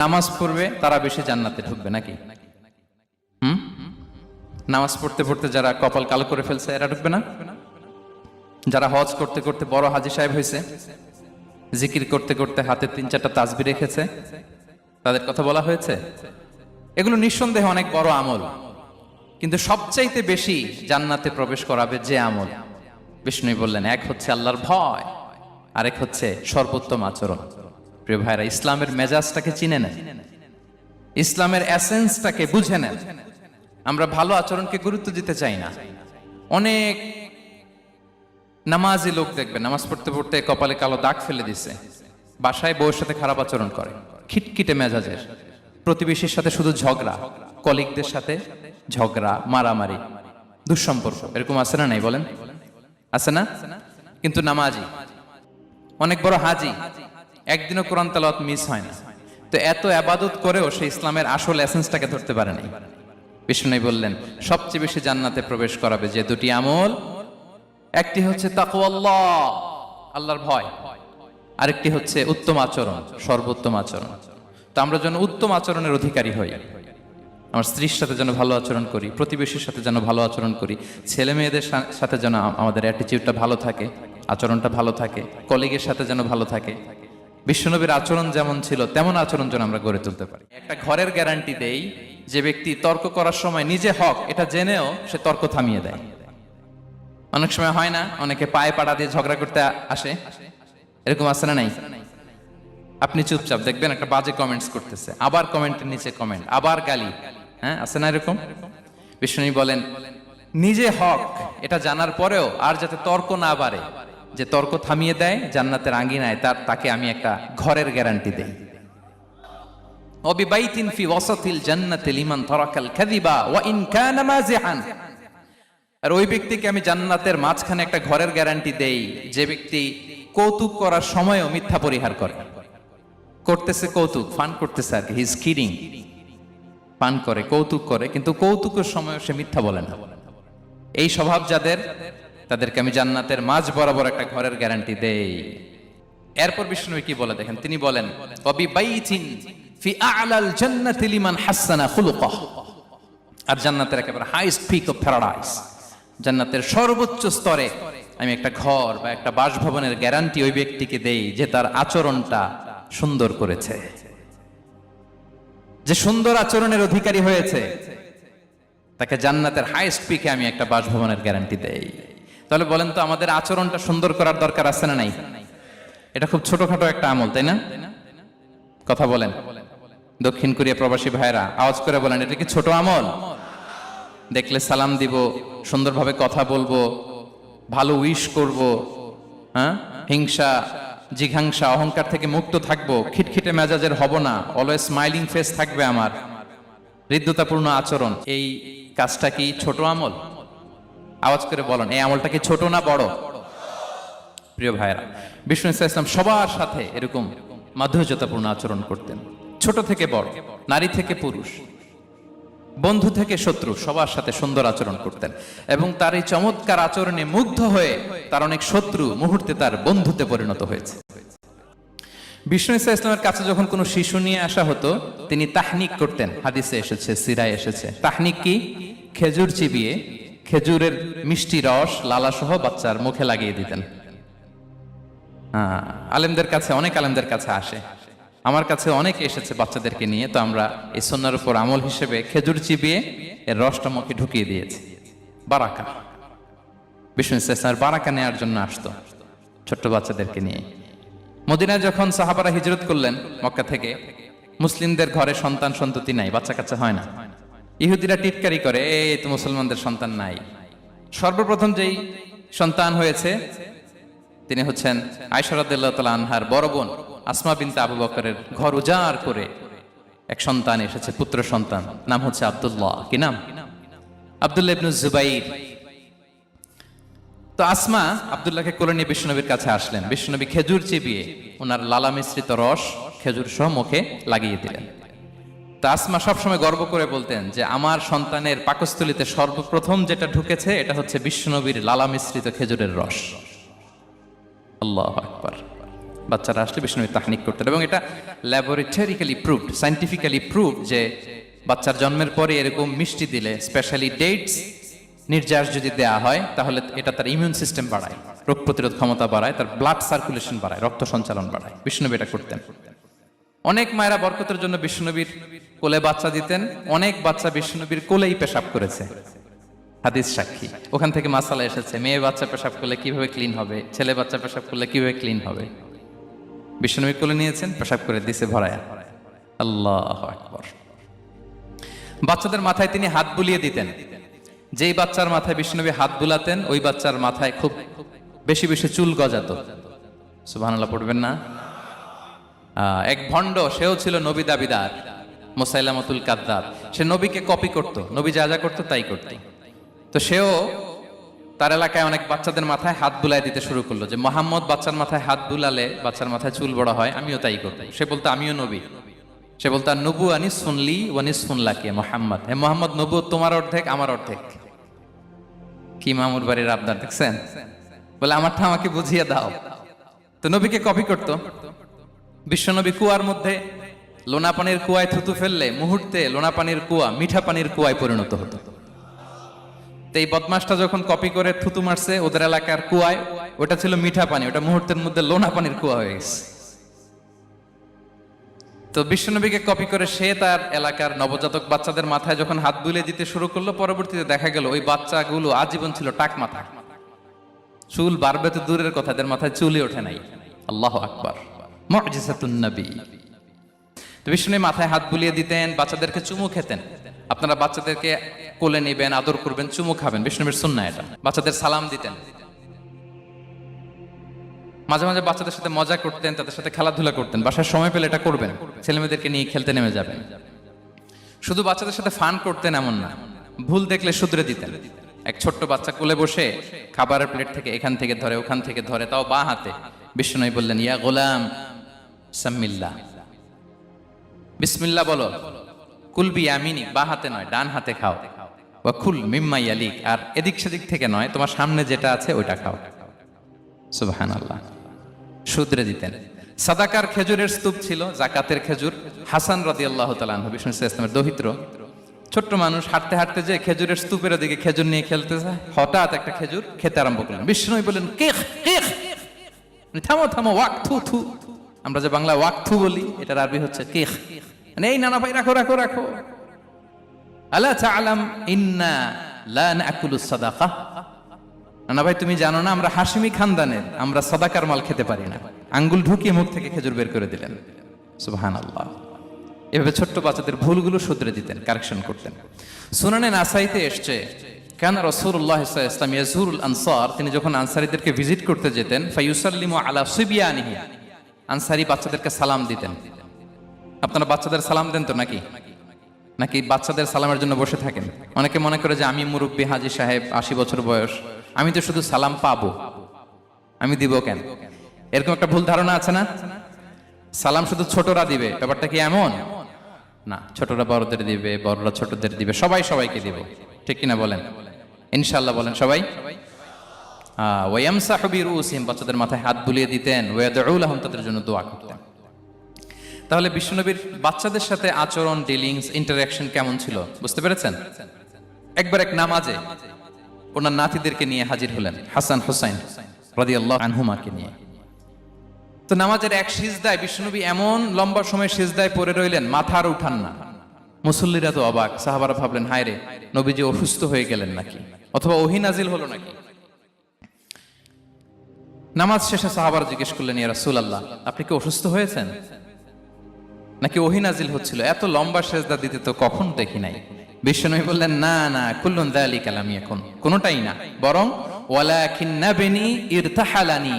নামাজ পড়বে তারা বেশি জান্নাতে ঢুকবে নাকি? নামাজ পড়তে পড়তে যারা কপাল কালো করে ফেলছে এরা ঢুকবে না? যারা হজ করতে করতে বড় হাজী সাহেব হয়েছে, জিকির করতে করতে হাতে 3-4টা তাসবিহ রেখেছে, তাদের কথা বলা হয়েছে। এগুলো নিঃসন্দেহে অনেক বড় আমল, কিন্তু সবচাইতে বেশি জান্নাতে প্রবেশ করাবে যে আমল, বিষ্ণু বললেন, এক হচ্ছে আল্লাহর ভয়, আরেক হচ্ছে সর্বোত্তম আচরণ। প্রিয় ভাইরা, ইসলামের মেজাজটাকে চিনে নেন, ইসলামের এসেন্সটাকে বুঝে নেন। আমরা ভালো আচরণকে গুরুত্ব দিতে চাই না। অনেক নামাজি লোক দেখবেন নামাজ পড়তে পড়তে কপালে কালো দাগ ফেলে দিছে, বাসায় বউয়ের সাথে খারাপ আচরণ করে, খিটখিটে মেজাজের, প্রতিবেশীর সাথে শুধু ঝগড়া, কলিগদের সাথে ঝগড়া, মারামারি, দুঃসম্পর্ক, এরকম আছে না নাই বলেন? আছে না? কিন্তু নামাজি, অনেক বড় হাজি, একদিনও কোরআন তেলাওয়াত মিস হয় না, তো এত ইবাদত করেও সে ইসলামের আসল এসেন্সটাকে ধরতে পারে নাই। বিষ্ণু বললেন, সবচেয়ে বেশি জান্নাতে প্রবেশ করাবে যে দুটি আমল, একটি হচ্ছে তাকওয়াল্লাহ, আল্লাহর ভয়, আরেকটি হচ্ছে উত্তম আচরণ, সর্বোত্তম আচরণ। তো আমরা যেন উত্তম আচরণের অধিকারী হই, আমার স্ত্রীর সাথে যেন ভালো আচরণ করি, প্রতিবেশীর সাথে যেন ভালো আচরণ করি, ছেলে মেয়েদের সাথে যেন আমাদের অ্যাটিটিউডটা ভালো থাকে, আচরণটা ভালো থাকে, কলিগের সাথে যেন ভালো থাকে। বিশ্বনবীর আচরণ যেমন ছিল তেমন আচরণ যেন আমরা গড়ে তুলতে পারি। একটা ঘরের গ্যারান্টি দেই, যে ব্যক্তি তর্ক করার সময় নিজে হক এটা জেনেও সে তর্ক থামিয়ে দেয়। অনেক সময় হয় না, অনেকে পায়ে পাড়া দিয়ে ঝগড়া করতে আসে, এরকম আছে না নাই? আপনি চুপচাপ দেখবেন একটা বাজে কমেন্টস করতেছে, আবার কমেন্টের নিচে কমেন্ট, আবার গালি, হ্যাঁ আছে না এরকম? বিষ্ণু বলেন, নিজে হক এটা জানার পরেও আর যাতে তর্ক না বাড়ে, যে তর্ক থামিয়ে দেয় জান্নাতের আঙ্গিনায়, তাকে আমি একটা ঘরের গ্যারান্টি দেই। ওয়াবিবাইতিন ফি ওয়াসাতিল জান্নাতি লিমান তারাকাল কাযিবা ওয়া ইন কানা মাযিহান। আর ওই ব্যক্তিকে আমি জান্নাতের মাঝখানে একটা ঘরের গ্যারান্টি দেই, যে ব্যক্তি কৌতুক করার সময়ও মিথ্যা পরিহার করে। করতেছে কৌতুক, ফান করতেছে আর কি, হি ইজ কিডিং, ফান করে, কৌতুক করে, কিন্তু কৌতুকের সময় সে মিথ্যা বলে না। এই স্বভাব যাদের, তাদেরকে আমি জান্নাতের মাঝ বরাবর একটা ঘরের গ্যারান্টি দেই। এরপর বিষ্ণু কি বলে দেখেন, তিনি বলেন, ওয়াবিবাইতিন ফি আ'লাল জান্নাতি লিমান হাসানা খুলুকাহ। আর জান্নাতের একেবারে হাইস্ট পিক অফ প্যারাডাইস, জান্নাতের সর্বোচ্চ স্তরে আমি একটা ঘর বা একটা বাসভবনের গ্যারান্টি ওই ব্যক্তিকে দেই যে তার আচরণটা সুন্দর করেছে, যে সুন্দর আচরণের অধিকারী হয়েছে, তাকে জান্নাতের হাইস্ট পিকে আমি একটা বাসভবনের গ্যারান্টি দেই। তাহলে বলেন তো, আমাদের আচরণটা সুন্দর করার দরকার আছে না নাই? এটা খুব ছোটখাটো একটা আমল, তাই না? কথা বলেন, দক্ষিণ কোরিয়া প্রবাসী ভাইরা আওয়াজ করে বলেন, এটা কি ছোট আমল? দেখলে সালাম দিব, সুন্দরভাবে কথা বলবো, ভালো উইশ করব, হ্যাঁ, হিংসা জিঘাংসা অহংকার থেকে মুক্ত থাকবো, খিটখিটে মেজাজের হব না, অলওয়েজ স্মাইলিং ফেস থাকবে আমার, হৃদ্যতাপূর্ণ আচরণ। এই কাজটা কি ছোট আমল? আওয়াজ করে বলেন, এই আমলটা কি ছোট না বড়? প্রিয় ভাইরা, বিষ্ণু ইসলাম সবার সাথে এরকম মাধুর্যতাপূর্ণ আচরণ করতেন, ছোট থেকে বড়, নারী থেকে পুরুষ, বন্ধু থেকে শত্রু, সবার সাথে সুন্দর আচরণ করতেন। এবং তার এই চমৎকার আচরণে মুগ্ধ হয়ে তার অনেক শত্রু মুহূর্তে তার বন্ধুতে পরিণত হয়েছে। বিষ্ণু ইসলামের কাছে যখন কোনো শিশু নিয়ে আসা হতো, তিনি তাহনিক করতেন, হাদিসে এসেছে, সিরায় এসেছে। তাহনিক কি? খেজুর চিবিয়ে খেজুরের মিষ্টি রস লালাসহ বাচ্চার মুখে লাগিয়ে দিতেন। আলেমদের কাছে, অনেক আলেমদের কাছে আসে, আমার কাছে অনেক এসেছে বাচ্চাদেরকে নিয়ে, তো আমরা এই সুন্নাহর উপর আমল হিসেবে খেজুর চিবিয়ে এর রসটা মুখে ঢুকিয়ে দিয়েছি। বারাকা, বিষ্ণু ইসলামের বারাকা নেওয়ার জন্য আসতো ছোট্ট বাচ্চাদেরকে নিয়ে। মদিনায় যখন সাহাবারা হিজরত করলেন মক্কা থেকে, মুসলিমদের ঘরে সন্তান সন্ততি নাই, বাচ্চা কাচ্চা হয় না। ইহুদিরা টিটকারি করে, এই তো মুসলমানদের সন্তান নাই। সর্বপ্রথম যেই সন্তান হয়েছে তিনি হচ্ছেন আয়েশা রাদিয়াল্লাহু তাআলা আনহার বড় বোন আসমা বিনতে আবু বকরের ঘর উজাড় করে এক সন্তান এসেছে, পুত্র সন্তান, নাম হচ্ছে আব্দুল্লাহ। কি নাম? আব্দুল্লাহ ইবনে জুবাইর। তো আসমা আব্দুল্লাহকে কোলে নিয়ে বিশ্বনবীর কাছে আসলেন। বিশ্বনবী খেজুর চিবিয়ে ওনার লালা মিশ্রিত রস খেজুর সহ মুখে লাগিয়ে দিলেন। তো আসমা সবসময় গর্ব করে বলতেন যে আমার সন্তানের পাকস্থলীতে সর্বপ্রথম যেটা ঢুকেছে এটা হচ্ছে বিশ্বনবীর লালা মিশ্রিত খেজুরের রস। আল্লাহু আকবার। বাচ্চারা আসলে বিষ্ণুনবী তাহনিক করতেন, এবং এটা ল্যাবরেটরিক্যালি প্রুভড, সায়েন্টিফিক্যালি প্রুভড যে বাচ্চার জন্মের পরে এরকম মিষ্টি দিলে, স্পেশালি ডেটস নির্যাস যদি দেয়া হয়, তাহলে এটা তার ইমিউন সিস্টেম বাড়ায়, রোগ প্রতিরোধ ক্ষমতা বাড়ায়, তার ব্লাড সার্কুলেশন বাড়ায়, রক্ত সঞ্চালন বাড়ায়। বিষ্ণুনবী এটা করতেন। অনেক মায়েরা বরকতের জন্য বিষ্ণুনবীর কোলে বাচ্চা দিতেন, অনেক বাচ্চা বিষ্ণুনবীর কোলেই পেশাব করেছে, হাদিস সাক্ষী। ওখান থেকে মাসালা এসেছে, মেয়ে বাচ্চা পেশাব করলে কিভাবে ক্লিন হবে, ছেলে বাচ্চা পেশাব করলে কিভাবে ক্লিন হবে। বিষ্ণুনবী কোলে নিয়েছেন, পেশাব করে দিছে ভরায়া। আল্লাহু আকবার। বাচ্চাদের মাথায় তিনি হাত বুলিয়ে দিতেন। যেই বাচ্চার মাথায় বিষ্ণুনবী হাত বুলাতেন, ওই বাচ্চার মাথায় খুব বেশি বেশি চুল গজাতো। সুবহানাল্লাহ পড়বেন না? এক ভণ্ড, সেও ছিল নবী দাবিদার, মুসাইলামাতুল কাদ্দাব। সে নবীকে কপি করত, নবী যা যা করতো তাই করত। তো সেও তার এলাকায় অনেক বাচ্চাদের মাথায় হাত বুলাই দিতে শুরু করলো, যে মোহাম্মদ বাচ্চার মাথায় হাত বুলালে বাচ্চার মাথায় চুল বড় হয়, আমিও তাই করবো। সে বলতো আমিও নবী। সে বলতো নবু আনিস শুনলি ওয়ানিস শুনলাকে মোহাম্মদ, হে মোহাম্মদ, নবু তোমার অর্ধেক আমার অর্ধেক। কি মামুর বাড়ির আবদার দেখছেন? বলে আমারটা আমাকে বুঝিয়ে দাও। তো নবীকে কপি করতো। বিশ্বনবী কুয়ার মধ্যে লোনা পানির কুয়ায় থুতু ফেললে মুহূর্তে লোনা পানির কুয়া মিঠা পানির কুয়ায় পরিণত হতো। তো এই বদমাসটা যখন কপি করে থুতু মারছে ওদের এলাকার কুয়ায়, ওটা ছিল মিঠা পানি, ওটা মুহূর্তের মধ্যে লোনা পানির কুয়া হয়ে গেছে। তো বিশ্বনবীকে কপি করে সে তার এলাকার নবজাতক বাচ্চাদের মাথায় যখন হাত বুলিয়ে দিতে শুরু করলো, পরবর্তীতে দেখা গেল ওই বাচ্চাগুলো আজীবন ছিল টাক মাথা। চুল বাড়বে তো দূরের কথা, এদের মাথায় চুলই ওঠে নাই। আল্লাহু আকবার, মুজিজাতুন নবী। তো বিষ্ণুনবী মাথায় হাত বুলিয়ে দিতেন, বাচ্চাদেরকে চুমু খেতেন। আপনারা বাচ্চাদেরকে কোলে নেবেন, আদর করবেন, চুমু খাবেন, বিষ্ণুনবীর সুন্নাহ এটা। বাচ্চাদের সালাম দিতেন। মাঝে মাঝে বাচ্চাদের সাথে মজা করতেন, তাদের সাথে খেলাধুলা করতেন। বাসার সময় পেলে এটা করবেন, ছেলেমেয়েদেরকে নিয়ে খেলতে নেমে যাবেন। শুধু বাচ্চাদের সাথে ফান করতেন এমন না, ভুল দেখলে শুধরে দিতেন। এক ছোট্ট বাচ্চা কোলে বসে খাবারের প্লেট থেকে এখান থেকে ধরে ওখান থেকে ধরে, তাও বাঁ হাতে। বিষ্ণুনবী বললেন, ইয়া গোলাম সাম্মিল্লাহ, বিসমিল্লাহ বলো। কুলবি ইয়ামিনি, বাঁ হাতে নয় ডান হাতে খাও। ওয়া কুল মিম্মা ইয়ালিক, আর এদিক সেদিক থেকে নয়, তোমার সামনে যেটা আছে ওইটা খাও। সুবহানাল্লাহ, শুধরে দিতেন। সাদাকার খেজুরের স্তূপ ছিল, জাকাতের খেজুর। হাসান রাদিয়াল্লাহু তাআলা আনহু, বিষ্ণু ইসলামের দহিত্র, ছোট্ট মানুষ, হাঁটতে হাঁটতে যে খেজুরের স্তূপের দিকে খেজুর নিয়ে খেলতে যায়, হঠাৎ একটা খেজুর খেতে আরম্ভ করলেন। বিষ্ণু বললেন, কেখ কেখ, থামো থামো, ওয়াক থু থু। আমরা যে বাংলা ওয়াক থু বলি, এটার আরবি হচ্ছে কেখ। মানে এই নানা ভাই, রাখো রাখো রাখো। আলা তাআলাম ইন্না লা নাকুলুস সাদাকা, নানা ভাই তুমি জানো না আমরা হাশিমি খানদানের, আমরা সাদাকার মাল খেতে পারি না। আঙ্গুল ঢুকিয়ে মুখ থেকে খেজুর বের করে দিলেন। সুবহানাল্লাহ। এভাবে ছোট্ট বাচ্চাদের ভুলগুলো শুধরে দিতেন, কারেকশন করতেন। সুনানে নাসাইতে এসছে, কেন রাসূলুল্লাহ সাল্লাল্লাহু আলাইহি ওয়াসাল্লাম ইয়াজুরুল আনসার, তিনি যখন আনসারীদেরকে ভিজিট করতে যেতেন, ফায়ুসাল্লিমু আলা সিবিয়ানিহি, আনসারী বাচ্চাদেরকে সালাম দিতেন। আপনারা বাচ্চাদের সালাম দেন তো নাকি? নাকি বাচ্চাদের সালামের জন্য বসে থাকেন? অনেকে মনে করে যে আমি মুরব্বী, হাজী সাহেব, 80 বছর বয়স, আমি তো শুধু সালাম পাবো, আমি দিব কেন? এরকম একটা ভুল ধারণা আছে না? সালাম শুধু ছোটরা দিবে, ব্যাপারটা কি এমন না? ছোটরা বড়দের দিবে, বড়রা ছোটদের দিবে, সবাই সবাইকে দিবে, ঠিক কিনা বলেন? ইনশাআল্লাহ বলেন সবাই। ওয়ায়ামসাহু বিরুসিহিম, বাচ্চাদের মাথায় হাত বুলিয়ে দিতেন। ওয়ায়াদউ লাহুম, তাদের জন্য দোয়া করতেন। তাহলে বিশ্বনবীর বাচ্চাদের সাথে আচরণ, ডিলিংস, ইন্টারঅ্যাকশন কেমন ছিল বুঝতে পেরেছেন? একবার এক নামাজে ওনার নাতিদেরকে নিয়ে হাজির হলেন, হাসান হুসাইন রাদিয়াল্লাহু আনহুমাকে নিয়ে। তো নামাজের এক সিজদায় বিশ্বনবী এমন লম্বা সময় সিজদায় পড়ে রইলেন, মাথা আর উঠান না। মুসল্লিরা তো অবাক, সাহাবারা ভাবলেন হায় রে, নবীজি অসুস্থ হয়ে গেলেন নাকি, অথবা ওহী নাজিল হলো নাকি। নামাজ শেষে সাহাবারা জিজ্ঞেস করলেন, ইয়া রাসূলুল্লাহ, আপনি কি অসুস্থ হয়েছেন নাকি ওহী নাজিল হচ্ছিল? এত লম্বা সিজদা দিতে তো কখন দেখি নাই। বিশ্বনবী বললেন, না না, কুল্লুন যালিকা লাম ইয়াকুন, কোনটাই না, বরং ওয়ালাকিন নাবনি ইরতাহালানি,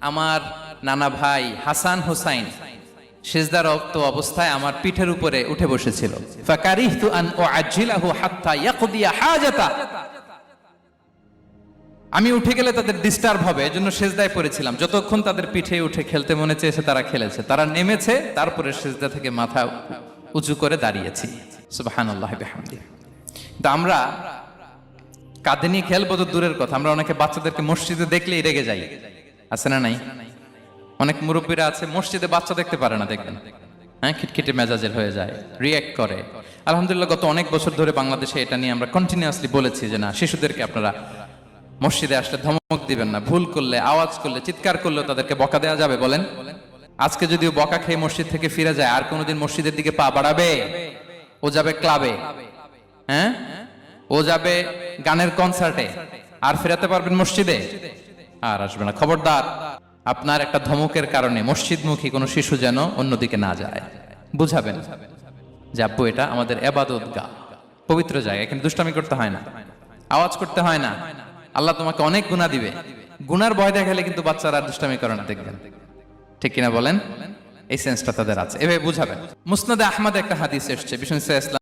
আমার নানা ভাই হাসান হুসাইন সিজদারত অবস্থায় আমার পিঠের উপরে উঠে বসেছিল। ফাকারিহতু আন উআজ্জিলাহু হাত্তা ইয়াকদিয়া হাজাতা, আমি উঠে গেলে তাদের ডিস্টার্ব হবে, এজন্য সিজদায় পড়েছিলাম। যতক্ষণ তাদের পিঠে উঠে খেলতে মনে চেয়েছে তারা খেলেছে, তারা নেমেছে, তারপরে সিজদা থেকে মাথা উঁচু করে দাঁড়িয়েছি। সুবহানাল্লাহি বিহামদিহি। কিন্তু আমরা কাঁধে নিয়ে খেলবো তো দূরের কথা, আমরা অনেকে বাচ্চাদেরকে মসজিদে দেখলেই রেগে যাই, আছে না নাই? অনেক মুরব্বীরা আছে মসজিদে বাচ্চা দেখতে পারে না, দেখবেন হ্যাঁ, খিটখিটে মেজাজের হয়ে যায়, রিয়্যাক্ট করে। আলহামদুলিল্লাহ গত অনেক বছর ধরে বাংলাদেশে এটা নিয়ে আমরা কন্টিনিউয়াসলি বলেছি যে না, শিশুদেরকে আপনারা মসজিদে আসলে ধমক দিবেন না, ভুল করলে, আওয়াজ করলে, চিৎকার করলেও তাদেরকে বকা দেওয়া যাবে বলেন? আজকে যদিও বকা খেয়ে মসজিদ থেকে ফিরে যায়, আর কোনোদিন মসজিদের দিকে পা বাড়াবে? ও যাবে ক্লাবে, হ্যাঁ, ও যাবে গানের কনসার্টে, আর ফেরাতে পারবেন মসজিদে? আর আসবে না। খবরদার, আপনার একটা ধমকের কারণে মসজিদমুখী কোনো শিশু যেন অন্যদিকে না যায়। বুঝাবেন যে আব্বু এটা আমাদের ইবাদত গাহ, পবিত্র জায়গা, এখানে দুষ্টামি করতে হয় না, আওয়াজ করতে হয় না, আল্লাহ তোমাকে অনেক গুনাহ দিবে। গুনার ভয় দেখালে কিন্তু বাচ্চারা আর দুষ্টামি করে না, দেখবেন। ঠিক কিনা বলেন? এই সেন্সটা তাদের আছে, এভাবে বুঝাবেন। মুসনাদে আহমদ একটা হাদিস এসছে, বিষ্ণু ইসলাম